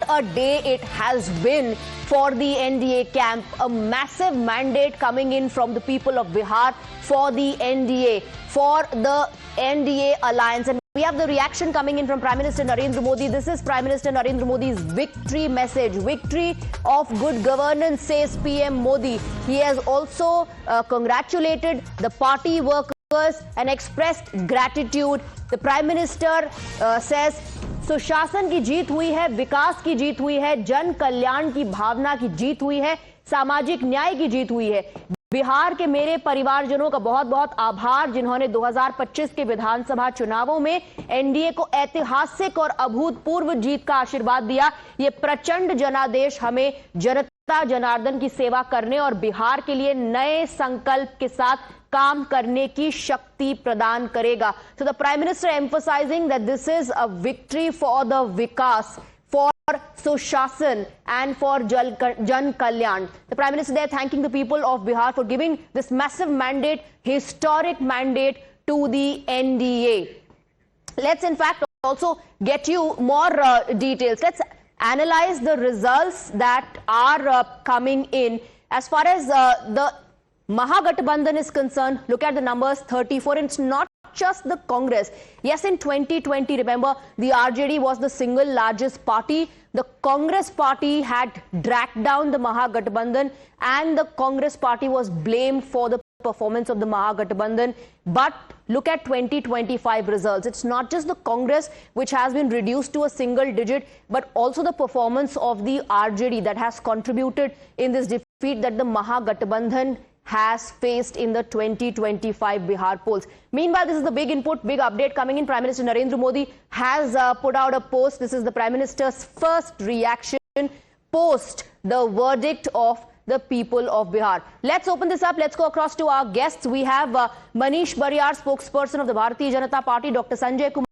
a day it has been for the NDA camp. A massive mandate coming in from the people of Bihar for the NDA, for the NDA alliance. And we have the reaction coming in from Prime Minister Narendra Modi. This is Prime Minister Narendra Modi's victory message. Victory of good governance, says PM Modi. He has also congratulated the party workers and expressed gratitude. The Prime Minister says, सुशासन की जीत हुई है, विकास की जीत हुई है, जन कल्याण की भावना की जीत हुई है, सामाजिक न्याय की जीत हुई है। बिहार के मेरे परिवारजनों का बहुत बहुत आभार, जिन्होंने 2025 के विधानसभा चुनावों में एनडीए को ऐतिहासिक और अभूतपूर्व जीत का आशीर्वाद दिया। ये प्रचंड जनादेश हमें जनता जनार्दन की सेवा करने और बिहार के लिए नए संकल्प के साथ काम करने की शक्ति प्रदान करेगा। So the Prime Minister emphasizing that this is a victory for the vikas, for Sushasan and for Jan Kalyan. The Prime Minister there thanking the people of Bihar for giving this massive mandate, historic mandate to the NDA. Let's in fact also get you more details. Let's analyze the results that are coming in. As far as the Mahagathbandhan is concerned, look at the numbers, 34. And it's not just the Congress. Yes, in 2020, remember, the RJD was the single largest party. The Congress party had dragged down the Mahagathbandhan, and the Congress party was blamed for the performance of the Mahagathbandhan. But look at 2025 results. It's not just the Congress which has been reduced to a single digit, but also the performance of the RJD that has contributed in this defeat that the Mahagathbandhan has faced in the 2025 Bihar polls. Meanwhile, this is the big input, big update coming in. Prime Minister Narendra Modi has put out a post. This is the Prime Minister's first reaction post the verdict of the people of Bihar. Let's open this up. Let's go across to our guests. We have Manish Bariyar, spokesperson of the Bharatiya Janata Party, Dr. Sanjay Kumar